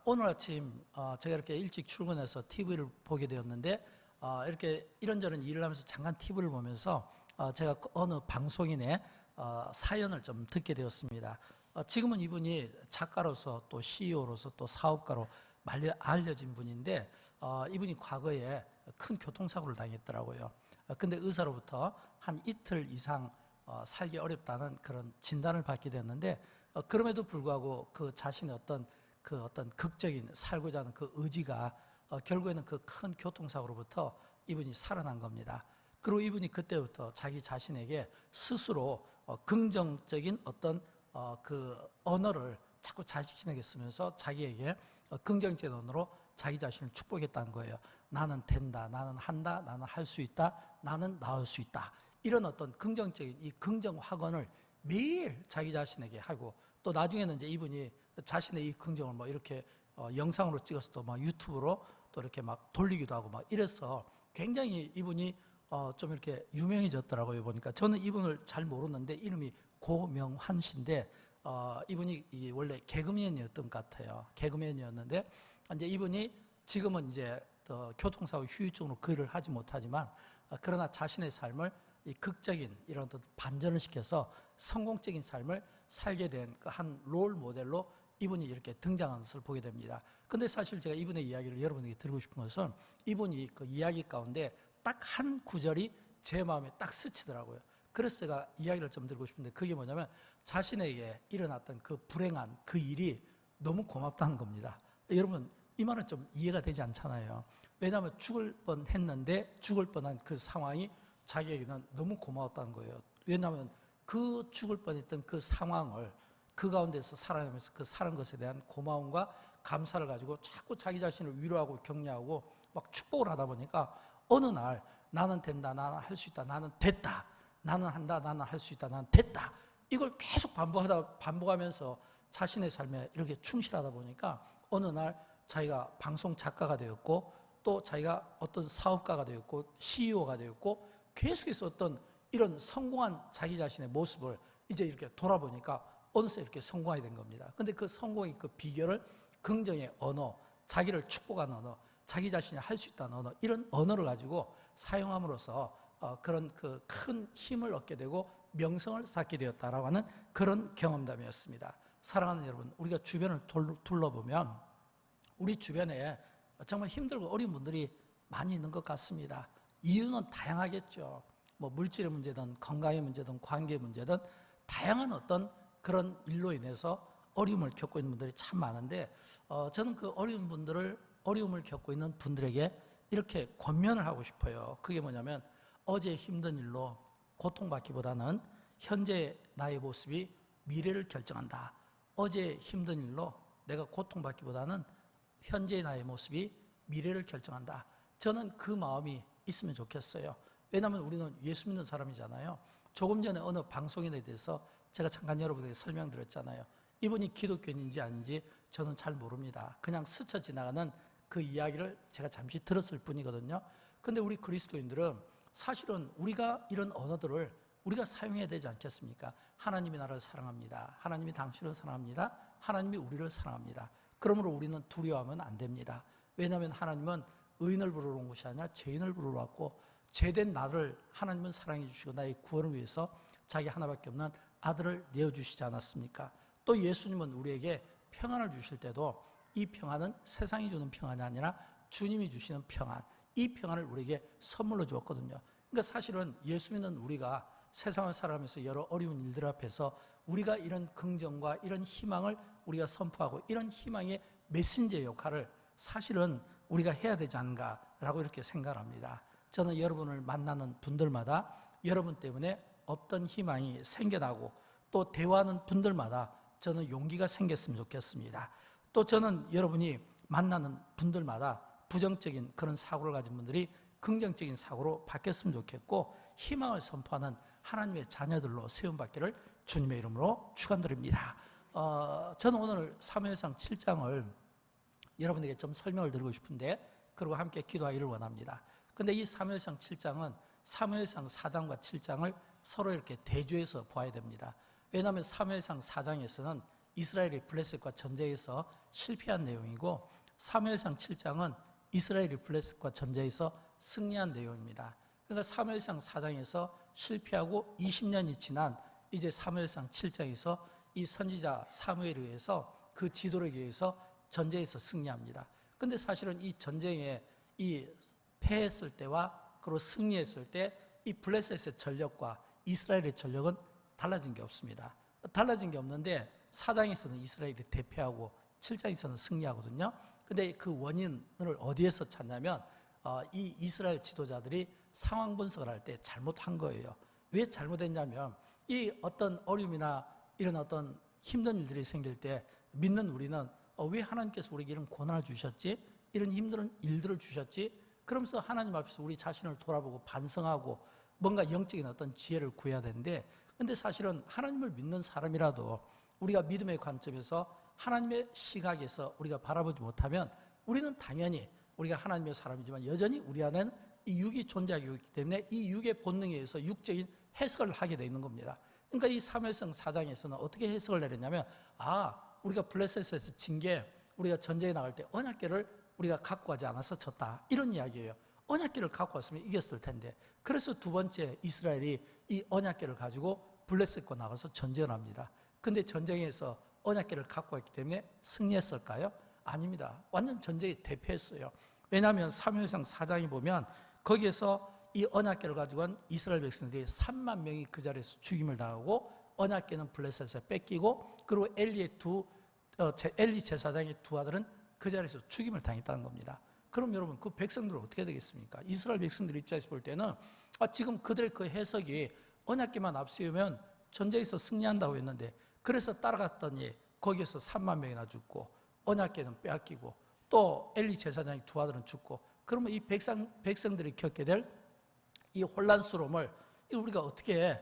오늘 아침 제가 이렇게 일찍 출근해서 TV를 보게 되었는데 이렇게 이런저런 일을 하면서 잠깐 TV를 보면서 제가 어느 방송인의 사연을 좀 듣게 되었습니다. 지금은 이분이 작가로서 또 CEO로서 또 사업가로 알려진 분인데 이분이 과거에 큰 교통사고를 당했더라고요. 근데 의사로부터 한 이틀 이상 살기 어렵다는 그런 진단을 받게 됐는데 그럼에도 불구하고 그 자신의 어떤 극적인 살고자 하는 그 의지가 결국에는 그 큰 교통사고로부터 이분이 살아난 겁니다. 그리고 이분이 그때부터 자기 자신에게 스스로 긍정적인 어떤 그 언어를 자꾸 자신에게 쓰면서 자기에게 긍정적인 언어로 자기 자신을 축복했다는 거예요. 나는 된다, 나는 한다, 나는 할 수 있다, 나는 나을 수 있다. 이런 어떤 긍정적인 이 긍정 확언을 매일 자기 자신에게 하고, 또 나중에는 이제 이분이 자신의 이 긍정을 뭐 이렇게 영상으로 찍어서 또 막 유튜브로 또 이렇게 막 돌리기도 하고 막 이래서 굉장히 이분이 좀 이렇게 유명해졌더라고요. 보니까 저는 이분을 잘 모르는데 이름이 고명환 씨인데 이분이 원래 개그맨이었던 것 같아요. 개그맨이었는데 이제 이분이 지금은 이제 교통사고 후유증으로 그 일을 하지 못하지만 그러나 자신의 삶을 이 극적인 이런 반전을 시켜서 성공적인 삶을 살게 된 그 한 롤 모델로 이분이 이렇게 등장하는 것을 보게 됩니다. 근데 사실 제가 이분의 이야기를 여러분에게 드리고 싶은 것은 이분이 그 이야기 가운데 딱 한 구절이 제 마음에 딱 스치더라고요. 그래서 제가 이야기를 좀 드리고 싶은데 그게 뭐냐면 자신에게 일어났던 그 불행한 그 일이 너무 고맙다는 겁니다. 여러분 이 말은 좀 이해가 되지 않잖아요. 왜냐하면 죽을 뻔했는데 죽을 뻔한 그 상황이 자기에게는 너무 고마웠다는 거예요. 왜냐하면 그 죽을 뻔했던 그 상황을 그 가운데서 살아내면서 그 사는 것에 대한 고마움과 감사를 가지고 자꾸 자기 자신을 위로하고 격려하고 막 축복을 하다 보니까 어느 날 나는 된다, 나는 할 수 있다, 나는 됐다, 나는 한다, 나는 할 수 있다, 나는 됐다, 이걸 계속 반복하면서 자신의 삶에 이렇게 충실하다 보니까 어느 날 자기가 방송 작가가 되었고 또 자기가 어떤 사업가가 되었고 CEO가 되었고 계속해서 어떤 이런 성공한 자기 자신의 모습을 이제 이렇게 돌아보니까 어느새 이렇게 성공하게 된 겁니다. 근데 그 성공의 그 비결을 긍정의 언어, 자기를 축복하는 언어, 자기 자신이 할 수 있다는 언어, 이런 언어를 가지고 사용함으로써 그런 그 큰 힘을 얻게 되고 명성을 쌓게 되었다라고 하는 그런 경험담이었습니다. 사랑하는 여러분, 우리가 주변을 둘러보면 우리 주변에 정말 힘들고 어려운 분들이 많이 있는 것 같습니다. 이유는 다양하겠죠. 뭐 물질의 문제든 건강의 문제든 관계의 문제든 다양한 어떤 그런 일로 인해서 어려움을 겪고 있는 분들이 참 많은데 저는 그 어려움을 겪고 있는 분들에게 이렇게 권면을 하고 싶어요. 그게 뭐냐면 어제 힘든 일로 고통받기보다는 현재 나의 모습이 미래를 결정한다. 어제 힘든 일로 내가 고통받기보다는 현재 나의 모습이 미래를 결정한다. 저는 그 마음이 있으면 좋겠어요. 왜냐하면 우리는 예수 믿는 사람이잖아요. 조금 전에 어느 방송인에 대해서 제가 잠깐 여러분에게 설명드렸잖아요. 이분이 기독교인인지 아닌지 저는 잘 모릅니다. 그냥 스쳐 지나가는 그 이야기를 제가 잠시 들었을 뿐이거든요. 근데 우리 그리스도인들은 사실은 우리가 이런 언어들을 우리가 사용해야 되지 않겠습니까? 하나님이 나를 사랑합니다. 하나님이 당신을 사랑합니다. 하나님이 우리를 사랑합니다. 그러므로 우리는 두려워하면 안 됩니다. 왜냐하면 하나님은 의인을 부르러 온 것이 아니라 죄인을 부르러 왔고 죄된 나를 하나님은 사랑해 주시고 나의 구원을 위해서 자기 하나밖에 없는 아들을 내어주시지 않았습니까? 또 예수님은 우리에게 평안을 주실 때도 이 평안은 세상이 주는 평안이 아니라 주님이 주시는 평안, 이 평안을 우리에게 선물로 주었거든요. 그러니까 사실은 예수 믿는 우리가 세상을 살아가면서 여러 어려운 일들 앞에서 우리가 이런 긍정과 이런 희망을 우리가 선포하고 이런 희망의 메신저의 역할을 사실은 우리가 해야 되지 않은가라고 이렇게 생각합니다. 저는 여러분을 만나는 분들마다 여러분 때문에 없던 희망이 생겨나고 또 대화하는 분들마다 저는 용기가 생겼으면 좋겠습니다. 또 저는 여러분이 만나는 분들마다 부정적인 그런 사고를 가진 분들이 긍정적인 사고로 바뀌었으면 좋겠고 희망을 선포하는 하나님의 자녀들로 세움받기를 주님의 이름으로 축원드립니다. 저는 오늘 사무엘상 7장을 여러분에게 좀 설명을 드리고 싶은데 그리고 함께 기도하기를 원합니다. 근데 이 사무엘상 7장은 사무엘상 4장과 7장을 서로 이렇게 대조해서 보아야 됩니다. 왜냐하면 사무엘상 4장에서는 이스라엘이 블레셋과 전쟁에서 실패한 내용이고, 사무엘상 7장은 이스라엘이 블레셋과 전쟁에서 승리한 내용입니다. 그러니까 사무엘상 4장에서 실패하고 20년이 지난 이제 사무엘상 7장에서 이 선지자 사무엘에 의해서 그 지도력에 의해서 전쟁에서 승리합니다. 근데 사실은 이 전쟁에 이 패했을 때와 그리고 승리했을 때 이 블레셋의 전력과 이스라엘의 전력은 달라진 게 없습니다. 달라진 게 없는데 4장에서는 이스라엘이 대패하고 7장에서는 승리하거든요. 근데 그 원인을 어디에서 찾냐면 이 이스라엘 지도자들이 상황 분석을 할 때 잘못한 거예요. 왜 잘못했냐면 이 어떤 어려움이나 이런 어떤 힘든 일들이 생길 때 믿는 우리는 왜 하나님께서 우리에게 이런 고난을 주셨지? 이런 힘든 일들을 주셨지? 그러면서 하나님 앞에서 우리 자신을 돌아보고 반성하고 뭔가 영적인 어떤 지혜를 구해야 되는데, 근데 사실은 하나님을 믿는 사람이라도 우리가 믿음의 관점에서 하나님의 시각에서 우리가 바라보지 못하면 우리는 당연히 우리가 하나님의 사람이지만 여전히 우리 안에는 이 육이 존재하고 있기 때문에 이 육의 본능에 의해서 육적인 해석을 하게 되어 있는 겁니다. 그러니까 이 사무엘상 4장에서는 어떻게 해석을 내렸냐면, 우리가 블레셋에서 진 게 우리가 전쟁에 나갈 때 언약궤를 우리가 갖고 가지 않아서 졌다, 이런 이야기예요. 언약궤를 갖고 왔으면 이겼을 텐데, 그래서 두 번째 이스라엘이 이 언약궤를 가지고 블레셋과 나가서 전쟁을 합니다. 근데 전쟁에서 언약궤를 갖고 왔기 때문에 승리했을까요? 아닙니다. 완전 전쟁에 대패했어요. 왜냐하면 사무엘상 4장에 보면 거기에서 이 언약궤를 가지고 간 이스라엘 백성들이 3만 명이 그 자리에서 죽임을 당하고, 언약궤는 블레셋에 뺏기고, 그리고 엘리 제사장의 두 아들은 그 자리에서 죽임을 당했다는 겁니다. 그럼 여러분, 그 백성들은 어떻게 되겠습니까? 이스라엘 백성들 입장에서 볼 때는 지금 그들의 그 해석이 언약궤만 앞세우면 전쟁에서 승리한다고 했는데, 그래서 따라갔더니 거기에서 3만 명이나 죽고 언약궤는 빼앗기고 또 엘리 제사장의 두 아들은 죽고, 그러면 이 백성들이 겪게 될 이 혼란스러움을 우리가 어떻게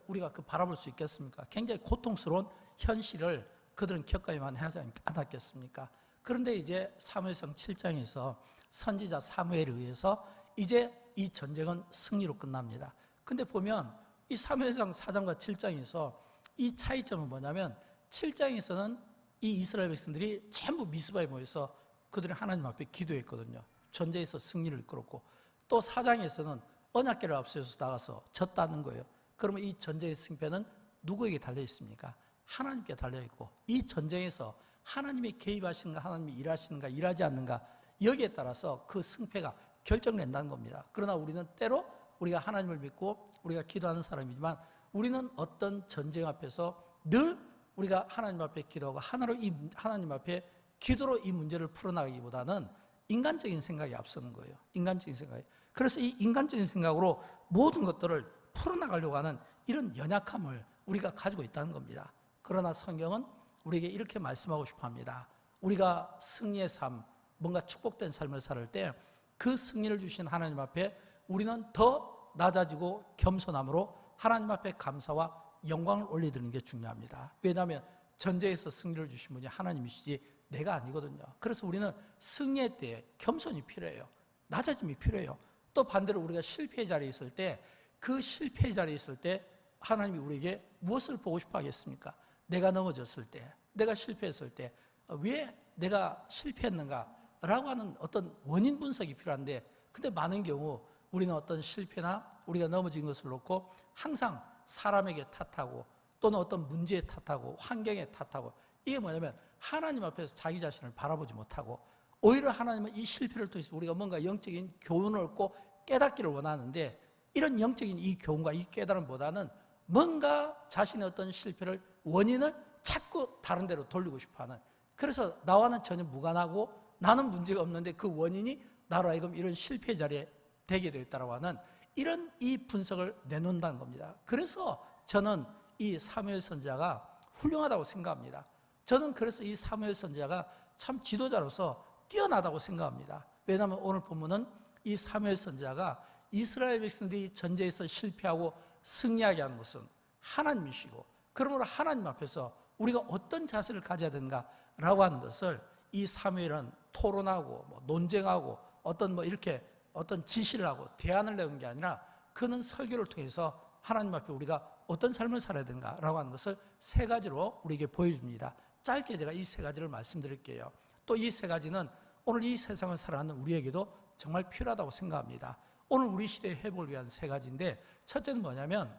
우리가 바라볼 수 있겠습니까? 굉장히 고통스러운 현실을 그들은 겪어야만 하지 않았겠습니까? 그런데 이제 사무엘상 7장에서 선지자 사무엘에 의해서 이제 이 전쟁은 승리로 끝납니다. 근데 보면 이 사무엘상 4장과 7장에서 이 차이점은 뭐냐면, 7장에서는 이 이스라엘 백성들이 전부 미스바에 모여서 그들이 하나님 앞에 기도했거든요. 전쟁에서 승리를 이끌었고, 또 4장에서는 언약궤를 앞세워서 나가서 졌다는 거예요. 그러면 이 전쟁의 승패는 누구에게 달려 있습니까? 하나님께 달려 있고, 이 전쟁에서 하나님이 개입하시는가, 하나님이 일하시는가, 일하지 않는가, 여기에 따라서 그 승패가 결정된다는 겁니다. 그러나 우리는 때로 우리가 하나님을 믿고 우리가 기도하는 사람이지만, 우리는 어떤 전쟁 앞에서 늘 우리가 하나님 앞에 기도하고 하나님 앞에 기도로 이 문제를 풀어나가기보다는 인간적인 생각이 앞서는 거예요. 인간적인 생각이. 그래서 이 인간적인 생각으로 모든 것들을 풀어나가려고 하는 이런 연약함을 우리가 가지고 있다는 겁니다. 그러나 성경은 우리에게 이렇게 말씀하고 싶어 합니다. 우리가 승리의 삶, 뭔가 축복된 삶을 살 때 그 승리를 주신 하나님 앞에 우리는 더 낮아지고 겸손함으로 하나님 앞에 감사와 영광을 올려드리는 게 중요합니다. 왜냐하면 전쟁에서 승리를 주신 분이 하나님이시지 내가 아니거든요. 그래서 우리는 승리의 때에 겸손이 필요해요. 낮아짐이 필요해요. 또 반대로 우리가 실패의 자리에 있을 때, 그 실패의 자리에 있을 때 하나님이 우리에게 무엇을 보고 싶어 하겠습니까? 내가 넘어졌을 때, 내가 실패했을 때 왜 내가 실패했는가 라고 하는 어떤 원인 분석이 필요한데, 근데 많은 경우 우리는 어떤 실패나 우리가 넘어진 것을 놓고 항상 사람에게 탓하고 또는 어떤 문제에 탓하고 환경에 탓하고, 이게 뭐냐면 하나님 앞에서 자기 자신을 바라보지 못하고, 오히려 하나님은 이 실패를 통해서 우리가 뭔가 영적인 교훈을 얻고 깨닫기를 원하는데, 이런 영적인 이 교훈과 이 깨달음보다는 뭔가 자신의 어떤 실패를, 원인을 자꾸 다른 데로 돌리고 싶어하는, 그래서 나와는 전혀 무관하고 나는 문제가 없는데 그 원인이 나로 하여금 이런 실패 자리에 되게 되었다고 하는 이런 이 분석을 내놓는다는 겁니다. 그래서 저는 이 사무엘 선지자가 훌륭하다고 생각합니다. 저는 그래서 이 사무엘 선지자가 참 지도자로서 뛰어나다고 생각합니다. 왜냐하면 오늘 본문은 이 사무엘 선지자가 이스라엘 백성들이 전쟁에서 실패하고 승리하게 하는 것은 하나님이시고, 그러므로 하나님 앞에서 우리가 어떤 자세를 가져야 되는가라고 하는 것을 이 사무엘은 토론하고 논쟁하고 어떤 지시를 하고 대안을 내는 게 아니라, 그는 설교를 통해서 하나님 앞에 우리가 어떤 삶을 살아야 되는가라고 하는 것을 세 가지로 우리에게 보여줍니다. 짧게 제가 이 세 가지를 말씀드릴게요. 또 이 세 가지는 오늘 이 세상을 살아가는 우리에게도 정말 필요하다고 생각합니다. 오늘 우리 시대의 회복을 위한 세 가지인데, 첫째는 뭐냐면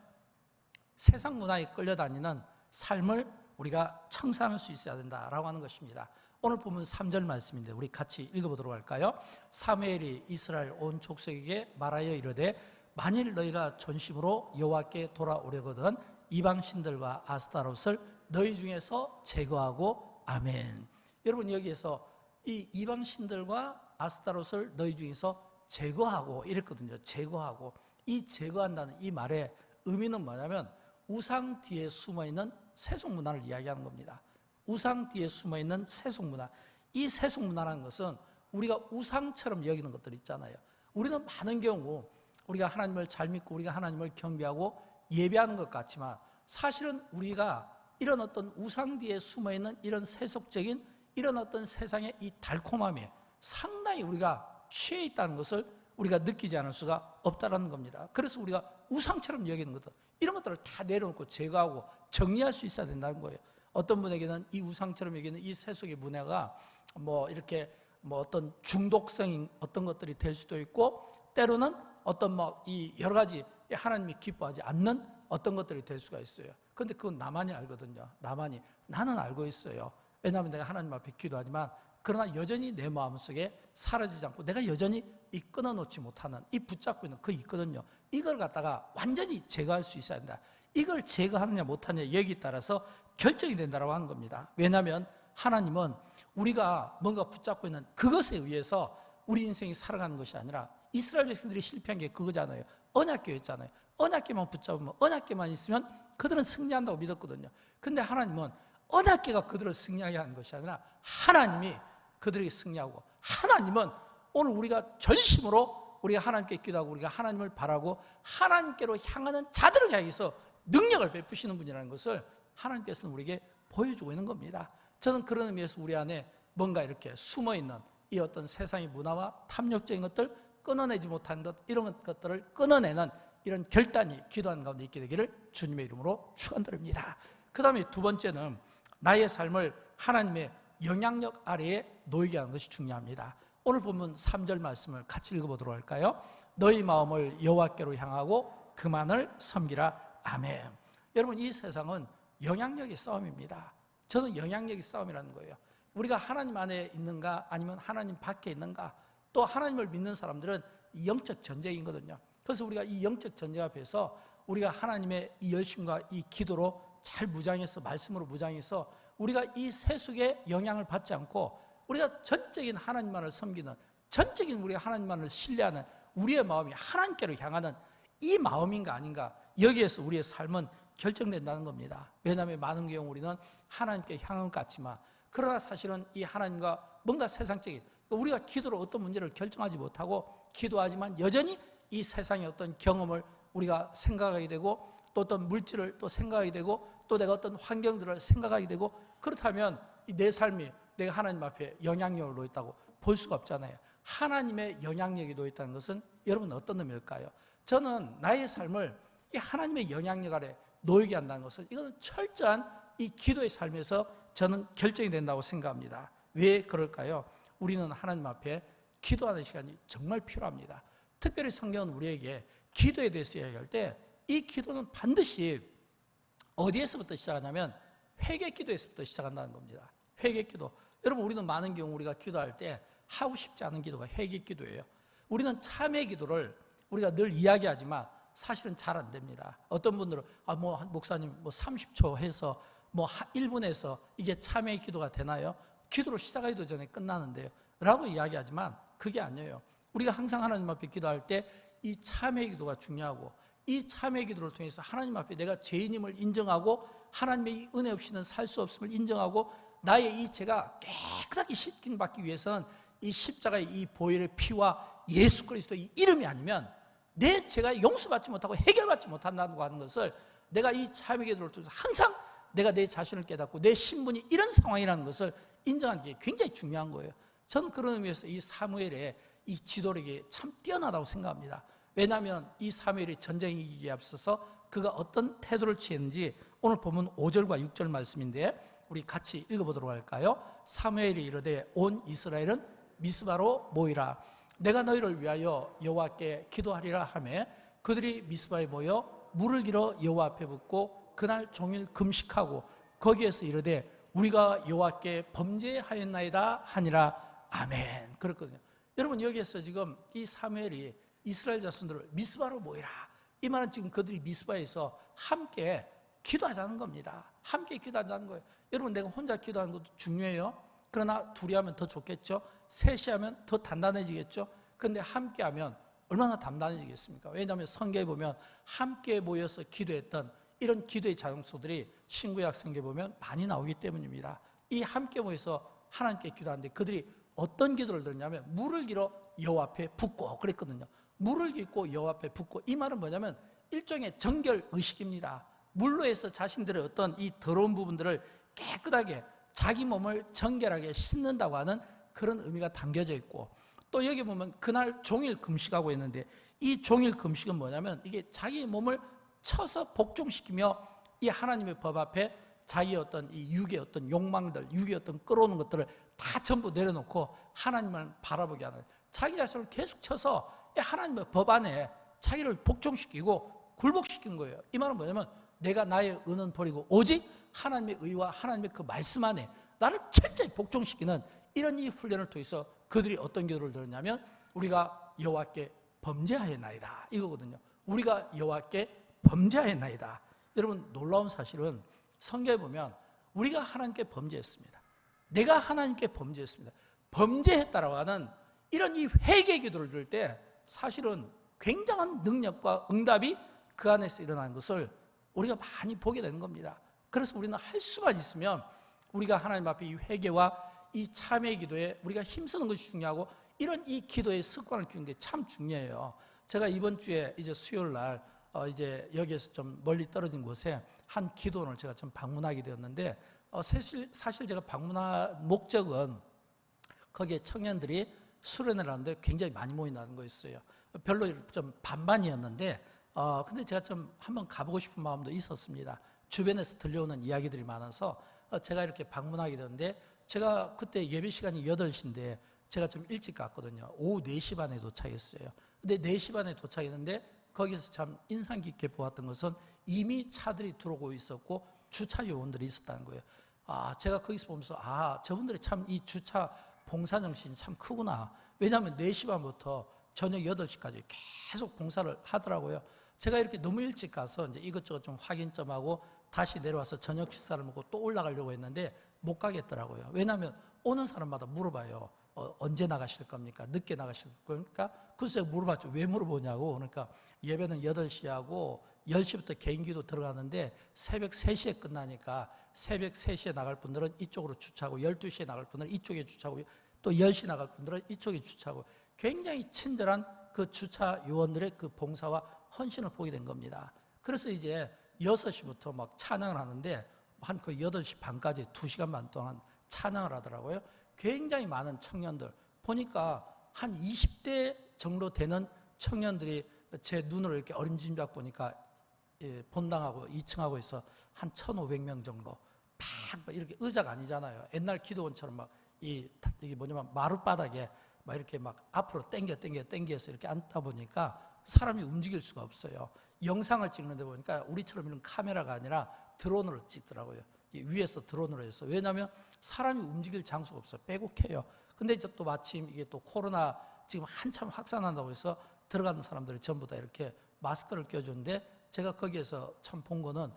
세상 문화에 끌려다니는 삶을 우리가 청산할 수 있어야 된다라고 하는 것입니다. 오늘 보면 3절 말씀인데 우리 같이 읽어보도록 할까요? 사무엘이 이스라엘 온 족속에게 말하여 이르되 만일 너희가 전심으로 여호와께 돌아오려거든 이방 신들과 아스타롯을 너희 중에서 제거하고. 아멘. 여러분, 여기에서 이 이방 신들과 아스타롯을 너희 중에서 제거하고 이랬거든요. 제거하고. 이 제거한다는 이 말의 의미는 뭐냐면 우상 뒤에 숨어있는 세속 문화를 이야기하는 겁니다. 우상 뒤에 숨어있는 세속 문화. 이 세속 문화라는 것은 우리가 우상처럼 여기는 것들 있잖아요. 우리는 많은 경우 우리가 하나님을 잘 믿고 우리가 하나님을 경배하고 예배하는 것 같지만, 사실은 우리가 이런 어떤 우상 뒤에 숨어있는 이런 세속적인 이런 어떤 세상의 이 달콤함에 상당히 우리가 취해 있다는 것을 우리가 느끼지 않을 수가 없다는 겁니다. 그래서 우리가 우상처럼 여기는 것들, 이런 것들을 다 내려놓고 제거하고 정리할 수 있어야 된다는 거예요. 어떤 분에게는 이 우상처럼 여기는 이 세속의 문화가 이렇게 어떤 중독성인 어떤 것들이 될 수도 있고, 때로는 어떤 이 여러 가지 하나님이 기뻐하지 않는 어떤 것들이 될 수가 있어요. 그런데 그건 나만이 알거든요. 나는 알고 있어요. 왜냐하면 내가 하나님 앞에 기도하지만, 그러나 여전히 내 마음속에 사라지지 않고 내가 여전히 이 끊어놓지 못하는, 이 붙잡고 있는 그 있거든요. 이걸 갖다가 완전히 제거할 수 있어야 된다. 이걸 제거하느냐 못하느냐 여기에 따라서 결정이 된다고 하는 겁니다. 왜냐하면 하나님은 우리가 뭔가 붙잡고 있는 그것에 의해서 우리 인생이 살아가는 것이 아니라, 이스라엘 백성들이 실패한 게 그거잖아요. 언약궤였잖아요. 언약궤만 붙잡으면, 언약궤만 있으면 그들은 승리한다고 믿었거든요. 근데 하나님은 언약궤가 그들을 승리하게 하는 것이 아니라 하나님이 그들에게 승리하고, 하나님은 오늘 우리가 전심으로 우리가 하나님께 기도하고 우리가 하나님을 바라고 하나님께로 향하는 자들을 향해서 능력을 베푸시는 분이라는 것을 하나님께서는 우리에게 보여주고 있는 겁니다. 저는 그런 의미에서 우리 안에 뭔가 이렇게 숨어있는 이 어떤 세상의 문화와 탐욕적인 것들, 끊어내지 못한 것, 이런 것들을 끊어내는 이런 결단이 기도하는 가운데 있게 되기를 주님의 이름으로 축원드립니다. 그 다음에 두 번째는 나의 삶을 하나님의 영향력 아래에 놓이게 하는 것이 중요합니다. 오늘 보면 3절 말씀을 같이 읽어보도록 할까요? 너희 마음을 여호와께로 향하고 그만을 섬기라. 아멘. 여러분, 이 세상은 영향력의 싸움입니다. 저는 영향력의 싸움이라는 거예요. 우리가 하나님 안에 있는가 아니면 하나님 밖에 있는가, 또 하나님을 믿는 사람들은 이 영적 전쟁이거든요. 그래서 우리가 이 영적 전쟁 앞에서 우리가 하나님의 이 열심과 이 기도로 잘 무장해서, 말씀으로 무장해서 우리가 이 세속의 영향을 받지 않고 우리가 전적인 하나님만을 섬기는, 전적인 우리가 하나님만을 신뢰하는 우리의 마음이 하나님께로 향하는 이 마음인가 아닌가, 여기에서 우리의 삶은 결정된다는 겁니다. 왜냐하면 많은 경우 우리는 하나님께 향한 것 같지만, 그러나 사실은 이 하나님과 뭔가 세상적인, 우리가 기도로 어떤 문제를 결정하지 못하고 기도하지만 여전히 이 세상의 어떤 경험을 우리가 생각하게 되고, 또 어떤 물질을 또 생각하게 되고, 또 내가 어떤 환경들을 생각하게 되고, 그렇다면 내 삶이 내가 하나님 앞에 영향력을 놓였다고 볼 수가 없잖아요. 하나님의 영향력이 놓였다는 것은 여러분 어떤 의미일까요? 저는 나의 삶을 이 하나님의 영향력 아래 놓이게 한다는 것은, 이것은 철저한 이 기도의 삶에서 저는 결정이 된다고 생각합니다. 왜 그럴까요? 우리는 하나님 앞에 기도하는 시간이 정말 필요합니다. 특별히 성경은 우리에게 기도에 대해서 이야기할 때 이 기도는 반드시 어디에서부터 시작하냐면 회개 기도에서부터 시작한다는 겁니다. 회개 기도. 여러분, 우리는 많은 경우 우리가 기도할 때 하고 싶지 않은 기도가 회개 기도예요. 우리는 참회 기도를 우리가 늘 이야기하지만 사실은 잘 안 됩니다. 어떤 분들은 목사님 30초 해서 1분에서 이게 참회 기도가 되나요? 기도로 시작하기도 전에 끝나는데요 라고 이야기하지만 그게 아니에요. 우리가 항상 하나님 앞에 기도할 때 이 참회 기도가 중요하고, 이 참회 기도를 통해서 하나님 앞에 내가 죄인임을 인정하고 하나님의 이 은혜 없이는 살 수 없음을 인정하고, 나의 이 죄가 깨끗하게 씻김 받기 위해서는 이 십자가의 이 보혈의 피와 예수 그리스도의 이 이름이 아니면 내 죄가 용서받지 못하고 해결받지 못한다고 하는 것을 내가 이 참회 기도를 통해서 항상 내가 내 자신을 깨닫고 내 신분이 이런 상황이라는 것을 인정하는 게 굉장히 중요한 거예요. 저는 그런 의미에서 이 사무엘의 이 지도력이 참 뛰어나다고 생각합니다. 왜냐하면 이 사무엘이 전쟁에 이기기에 앞서서 그가 어떤 태도를 취했는지 오늘 보면 5절과 6절 말씀인데 우리 같이 읽어보도록 할까요? 사무엘이 이르되 온 이스라엘은 미스바로 모이라. 내가 너희를 위하여 여호와께 기도하리라 하매 그들이 미스바에 모여 물을 길어 여호와 앞에 붓고 그날 종일 금식하고 거기에서 이르되 우리가 여호와께 범죄하였나이다 하니라. 아멘. 그렇거든요. 여러분, 여기에서 지금 이 사무엘이 이스라엘 자손들을 미스바로 모이라, 이 말은 지금 그들이 미스바에서 함께 기도하자는 겁니다. 함께 기도하자는 거예요. 여러분, 내가 혼자 기도하는 것도 중요해요. 그러나 둘이 하면 더 좋겠죠. 셋이 하면 더 단단해지겠죠. 그런데 함께 하면 얼마나 단단해지겠습니까? 왜냐하면 성경에 보면 함께 모여서 기도했던 이런 기도의 장소들이 신구약 성경에 보면 많이 나오기 때문입니다. 이 함께 모여서 하나님께 기도하는데 그들이 어떤 기도를 드렸냐면 물을 길어 여호와 앞에 붓고 그랬거든요. 물을 길고 여호와 앞에 붓고, 이 말은 뭐냐면 일종의 정결 의식입니다. 물로 해서 자신들의 어떤 이 더러운 부분들을 깨끗하게 자기 몸을 정결하게 씻는다고 하는 그런 의미가 담겨져 있고, 또 여기 보면 그날 종일 금식하고 있는데 이 종일 금식은 뭐냐면 이게 자기 몸을 쳐서 복종시키며 이 하나님의 법 앞에 자기의 어떤 이 육의 어떤 욕망들, 육의 어떤 끌어오는 것들을 다 전부 내려놓고 하나님을 바라보게 하는, 자기 자신을 계속 쳐서 이 하나님의 법 안에 자기를 복종시키고 굴복시키는 거예요. 이 말은 뭐냐면 내가 나의 의는 버리고 오직 하나님의 의와 하나님의 그 말씀 안에 나를 철저히 복종시키는 이런 이 훈련을 통해서 그들이 어떤 기도를 드렸냐면 우리가 여호와께 범죄하였나이다, 이거거든요. 우리가 여호와께 범죄하였나이다. 여러분, 놀라운 사실은 성경에 보면 우리가 하나님께 범죄했습니다. 내가 하나님께 범죄했습니다. 범죄했다라고 하는 이런 이 회개 기도를 드릴 때 사실은 굉장한 능력과 응답이 그 안에서 일어나는 것을 우리가 많이 보게 되는 겁니다. 그래서 우리는 할 수만 있으면 우리가 하나님 앞에 이 회개와 이 참회 기도에 우리가 힘쓰는 것이 중요하고, 이런 이 기도의 습관을 키우는 게 참 중요해요. 제가 이번 주에 이제 수요일 날 이제 여기에서 좀 멀리 떨어진 곳에 한 기도원을 제가 좀 방문하게 되었는데, 사실 제가 방문한 목적은 거기에 청년들이 수련회를 하는데 굉장히 많이 모인다는 거였어요. 별로 좀 반반이었는데 근데 제가 좀 한번 가보고 싶은 마음도 있었습니다. 주변에서 들려오는 이야기들이 많아서 제가 이렇게 방문하게 되는데, 제가 그때 예배 시간이 8시인데 제가 좀 일찍 갔거든요. 오후 4시 반에 도착했어요. 근데 4시 반에 도착했는데 거기서 참 인상 깊게 보았던 것은 이미 차들이 들어오고 있었고 주차 요원들이 있었다는 거예요. 제가 거기서 보면서 저분들이 참 이 주차 봉사 정신이 참 크구나. 왜냐하면 4시 반부터 저녁 8시까지 계속 봉사를 하더라고요. 제가 이렇게 너무 일찍 가서 이제 이것저것 좀 확인 좀 하고 다시 내려와서 저녁 식사를 먹고 또 올라가려고 했는데 못 가겠더라고요. 왜냐하면 오는 사람마다 물어봐요. 언제 나가실 겁니까? 늦게 나가실 겁니까? 그래서 제가 물어봤죠. 왜 물어보냐고. 그러니까 예배는 8시하고 10시부터 개인기도 들어가는데 새벽 3시에 끝나니까 새벽 3시에 나갈 분들은 이쪽으로 주차하고 12시에 나갈 분들은 이쪽에 주차하고 또 10시 나갈 분들은 이쪽에 주차하고, 굉장히 친절한 그 주차 요원들의 그 봉사와 헌신을 보게 된 겁니다. 그래서 이제 6시부터 막 찬양을 하는데 한 그 8시 반까지 2시간 반 동안 찬양을 하더라고요. 굉장히 많은 청년들, 보니까 한 20대 정도 되는 청년들이 제 눈으로 이렇게 어림짐작 보니까 본당하고 2층하고 해서 한 1,500명 정도 막 이렇게 의자가 아니잖아요. 옛날 기도원처럼 막 이게 뭐냐면 마룻바닥에 막 이렇게 막 앞으로 땡겨서 이렇게 앉다 보니까 사람이 움직일 수가 없어요. 영상을 찍는데 보니까 우리처럼 이런 카메라가 아니라 드론으로 찍더라고요. 위에서 드론으로 해서. 왜냐하면 사람이 움직일 장소가 없어요. 빼곡해요. 근데 이제 또 마침 이게 또 코로나 지금 한참 확산한다고 해서 들어가는 사람들이 전부 다 이렇게 마스크를 껴주는데, 제가 거기에서 참 본 거는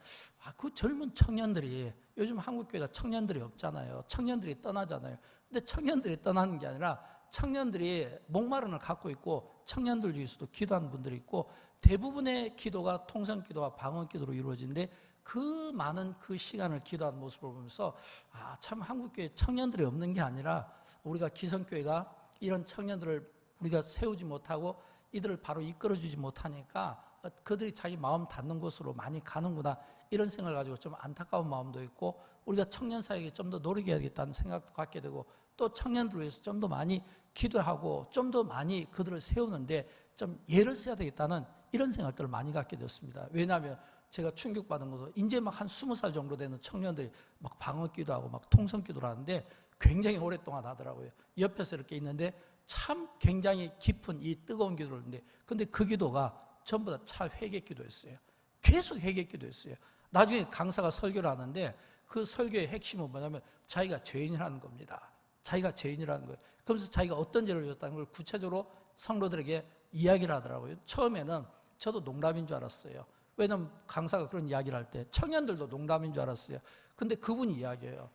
그 젊은 청년들이, 요즘 한국교회가 청년들이 없잖아요. 청년들이 떠나잖아요. 근데 청년들이 떠나는 게 아니라 청년들이 목마름을 갖고 있고 청년들 중에서도 기도하는 분들이 있고, 대부분의 기도가 통성기도와 방언기도로 이루어지는데 그 많은 그 시간을 기도하는 모습을 보면서 참 한국교회 청년들이 없는 게 아니라 우리가 기성교회가 이런 청년들을 우리가 세우지 못하고 이들을 바로 이끌어주지 못하니까 그들이 자기 마음 닿는 곳으로 많이 가는구나, 이런 생각을 가지고 좀 안타까운 마음도 있고, 우리가 청년 사역에 좀 더 노력해야겠다는 생각도 갖게 되고, 또 청년들을 위해서 좀 더 많이 기도하고 좀 더 많이 그들을 세우는데 좀 예를 써야 되겠다는 이런 생각들을 많이 갖게 되었습니다. 왜냐하면 제가 충격받은 것은 이제 막 한 20살 정도 되는 청년들이 막 방언기도 하고 막 통성기도를 하는데 굉장히 오랫동안 하더라고요. 옆에서 이렇게 있는데 참 굉장히 깊은 이 뜨거운 기도를 하는데, 근데 그 기도가 전부 다 회개 기도였어요. 계속 회개 기도였어요. 나중에 강사가 설교를 하는데 그 설교의 핵심은 뭐냐면 자기가 죄인이라는 겁니다. 자기가 죄인이라는 거예요. 그러면서 자기가 어떤 죄를 졌다는 걸 구체적으로 성도들에게 이야기를 하더라고요. 처음에는 저도 농담인 줄 알았어요. 왜냐면 강사가 그런 이야기를 할 때 청년들도 농담인 줄 알았어요. 근데 그분이 이야기해요.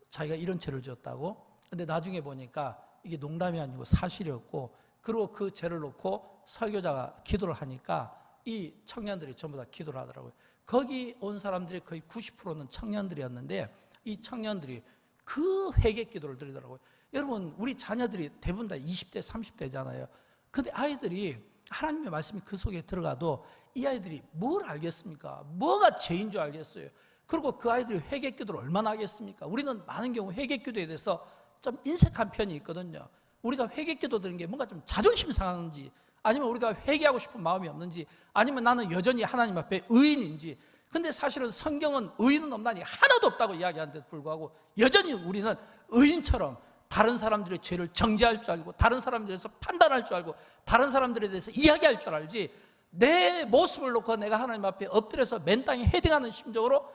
자기가 이런 죄를 지었다고. 근데 나중에 보니까 이게 농담이 아니고 사실이었고, 그리고 그 죄를 놓고 설교자가 기도를 하니까 이 청년들이 전부 다 기도를 하더라고요. 거기 온 사람들이 거의 90%는 청년들이었는데 이 청년들이 그 회개 기도를 드리더라고요. 여러분, 우리 자녀들이 대부분 다 20대, 30대잖아요. 근데 아이들이 하나님의 말씀이 그 속에 들어가도 이 아이들이 뭘 알겠습니까? 뭐가 죄인 줄 알겠어요? 그리고 그 아이들이 회개 기도를 얼마나 하겠습니까? 우리는 많은 경우 회개 기도에 대해서 좀 인색한 편이 있거든요. 우리가 회개 기도 드리는 게 뭔가 좀 자존심 상하는지, 아니면 우리가 회개하고 싶은 마음이 없는지, 아니면 나는 여전히 하나님 앞에 의인인지. 근데 사실은 성경은 의인은 없나니 하나도 없다고 이야기하는데도 불구하고 여전히 우리는 의인처럼 다른 사람들의 죄를 정죄할 줄 알고, 다른 사람들에 대해서 판단할 줄 알고, 다른 사람들에 대해서 이야기할 줄 알지, 내 모습을 놓고 내가 하나님 앞에 엎드려서 맨 땅에 헤딩하는 심정으로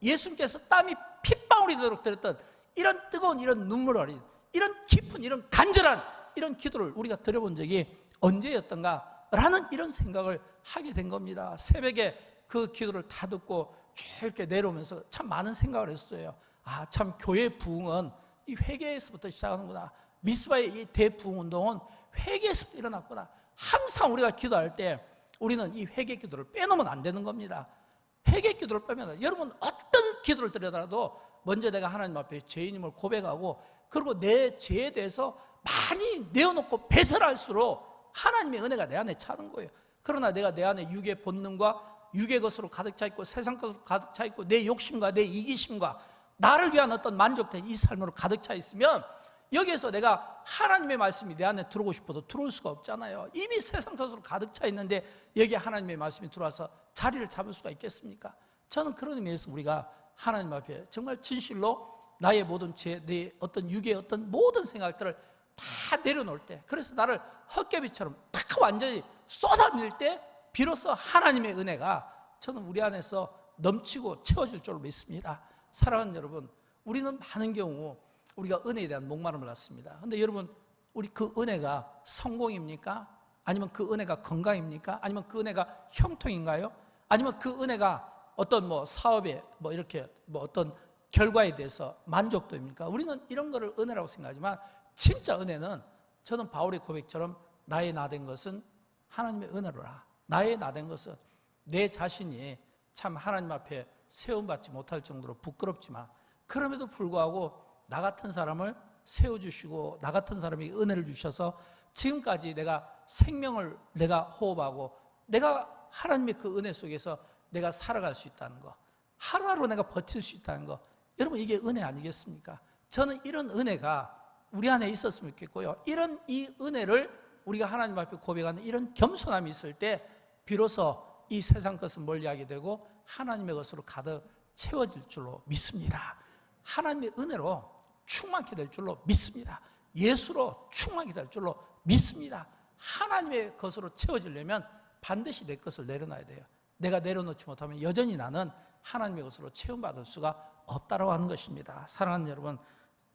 예수님께서 땀이 핏방울이 되도록 드렸던 이런 뜨거운, 이런 눈물 어린, 이런 깊은, 이런 간절한 이런 기도를 우리가 드려본 적이 언제였던가라는 이런 생각을 하게 된 겁니다. 새벽에 그 기도를 다 듣고 쭉 이렇게 내려오면서 참 많은 생각을 했어요. 아, 참 교회 부흥은 이 회개에서부터 시작하는구나. 미스바의 이 대부흥 운동은 회개에서부터 일어났구나. 항상 우리가 기도할 때 우리는 이 회개 기도를 빼놓으면 안 되는 겁니다. 회개 기도를 빼면, 여러분 어떤 기도를 드리더라도 먼저 내가 하나님 앞에 죄인임을 고백하고, 그리고 내 죄에 대해서 많이 내어놓고 배설할수록 하나님의 은혜가 내 안에 차는 거예요. 그러나 내가 내 안에 육의 본능과 육의 것으로 가득 차 있고, 세상 것으로 가득 차 있고, 내 욕심과 내 이기심과 나를 위한 어떤 만족된 이 삶으로 가득 차 있으면 여기에서 내가 하나님의 말씀이 내 안에 들어오고 싶어도 들어올 수가 없잖아요. 이미 세상 것으로 가득 차 있는데 여기에 하나님의 말씀이 들어와서 자리를 잡을 수가 있겠습니까? 저는 그런 의미에서 우리가 하나님 앞에 정말 진실로 나의 모든 죄, 내 어떤 육의 어떤 모든 생각들을 다 내려놓을 때, 그래서 나를 헛개비처럼 딱 완전히 쏟아낼 때 비로소 하나님의 은혜가 저는 우리 안에서 넘치고 채워질 줄로 믿습니다. 사랑하는 여러분, 우리는 많은 경우 우리가 은혜에 대한 목마름을 갖습니다. 그런데 여러분, 우리 그 은혜가 성공입니까? 아니면 그 은혜가 건강입니까? 아니면 그 은혜가 형통인가요? 아니면 그 은혜가 어떤 사업에 이렇게 어떤 결과에 대해서 만족도입니까? 우리는 이런 거를 은혜라고 생각하지만 진짜 은혜는, 저는 바울의 고백처럼 나의 나된 것은 하나님의 은혜로라. 나의 나된 것은 내 자신이 참 하나님 앞에 세움받지 못할 정도로 부끄럽지만, 그럼에도 불구하고 나 같은 사람을 세워주시고 나 같은 사람에게 은혜를 주셔서 지금까지 내가 생명을 내가 호흡하고 내가 하나님의 그 은혜 속에서 내가 살아갈 수 있다는 거, 하루하루 내가 버틸 수 있다는 거, 여러분 이게 은혜 아니겠습니까? 저는 이런 은혜가 우리 안에 있었으면 좋겠고요, 이런 이 은혜를 우리가 하나님 앞에 고백하는 이런 겸손함이 있을 때 비로소 이 세상 것은 멀리하게 되고 하나님의 것으로 가득 채워질 줄로 믿습니다. 하나님의 은혜로 충만케 될 줄로 믿습니다. 예수로 충만케 될 줄로 믿습니다. 하나님의 것으로 채워지려면 반드시 내 것을 내려놔야 돼요. 내가 내려놓지 못하면 여전히 나는 하나님의 것으로 채움받을 수가 없다고 하는 것입니다. 사랑하는 여러분,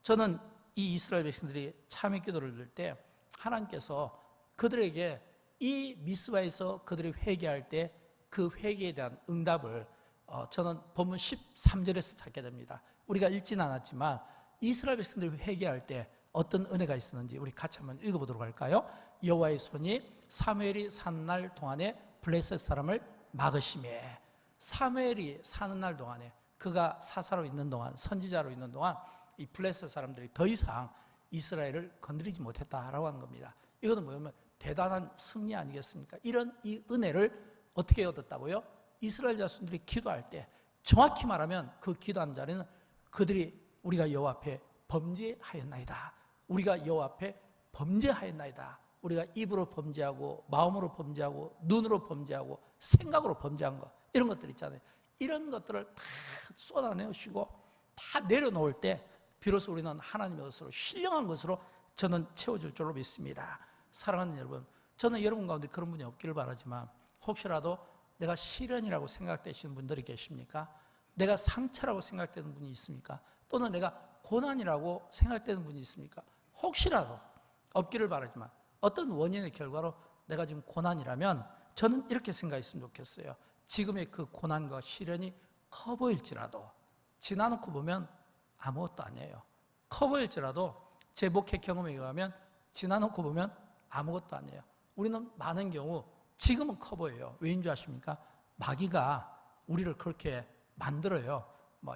저는 이 이스라엘 백성들이 참회 기도를 드릴 때 하나님께서 그들에게 이 미스바에서 그들이 회개할 때 그 회개에 대한 응답을 저는 본문 13절에서 찾게 됩니다. 우리가 읽지는 않았지만 이스라엘 백성들이 회개할 때 어떤 은혜가 있었는지 우리 같이 한번 읽어보도록 할까요? 여호와의 손이 사무엘이 사는 날 동안에 블레셋 사람을 막으시매. 사무엘이 사는 날 동안에, 그가 사사로 있는 동안, 선지자로 있는 동안 이 블레셋 사람들이 더 이상 이스라엘을 건드리지 못했다라고 하는 겁니다. 이것은 뭐냐면 대단한 승리 아니겠습니까? 이런 이 은혜를 어떻게 얻었다고요? 이스라엘 자손들이 기도할 때, 정확히 말하면 그 기도하는 자리는 그들이 우리가 여호와 앞에 범죄하였나이다, 우리가 여호와 앞에 범죄하였나이다, 우리가 입으로 범죄하고 마음으로 범죄하고 눈으로 범죄하고 생각으로 범죄한 것, 이런 것들 있잖아요. 이런 것들을 다 쏟아내시고 다 내려놓을 때 비로소 우리는 하나님의 것으로 신령한 것으로 저는 채워질 줄로 믿습니다. 사랑하는 여러분, 저는 여러분 가운데 그런 분이 없기를 바라지만 혹시라도 내가 시련이라고 생각되시는 분들이 계십니까? 내가 상처라고 생각되는 분이 있습니까? 또는 내가 고난이라고 생각되는 분이 있습니까? 혹시라도 없기를 바라지만 어떤 원인의 결과로 내가 지금 고난이라면 저는 이렇게 생각했으면 좋겠어요. 지금의 그 고난과 시련이 커 보일지라도 지나놓고 보면 아무것도 아니에요. 커 보일지라도 제 목회 경험에 의하면 지나놓고 보면 아무것도 아니에요. 우리는 많은 경우 지금은 커 보여요. 왜인 줄 아십니까? 마귀가 우리를 그렇게 만들어요.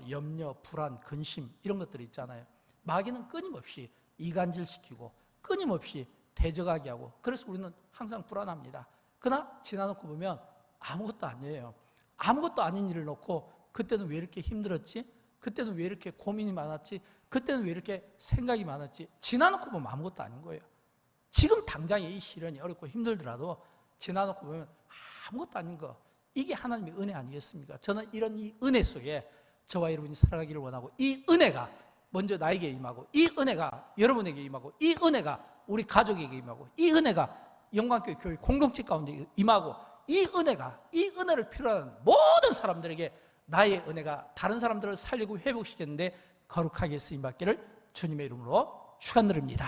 염려, 불안, 근심 이런 것들이 있잖아요. 마귀는 끊임없이 이간질시키고 끊임없이 대적하게 하고 그래서 우리는 항상 불안합니다. 그러나 지나놓고 보면 아무것도 아니에요. 아무것도 아닌 일을 놓고 그때는 왜 이렇게 힘들었지? 그때는 왜 이렇게 고민이 많았지? 그때는 왜 이렇게 생각이 많았지? 지나놓고 보면 아무것도 아닌 거예요. 지금 당장에 이 시련이 어렵고 힘들더라도 지나놓고 보면 아무것도 아닌 거, 이게 하나님의 은혜 아니겠습니까? 저는 이런 이 은혜 속에 저와 여러분이 살아가기를 원하고 이 은혜가 먼저 나에게 임하고 이 은혜가 여러분에게 임하고 이 은혜가 우리 가족에게 임하고 이 은혜가 영광교회 교회 공동체 가운데 임하고 이 은혜를 필요로 하는 모든 사람들에게 나의 은혜가 다른 사람들을 살리고 회복시키는데 거룩하게 쓰임받기를 주님의 이름으로 축원드립니다.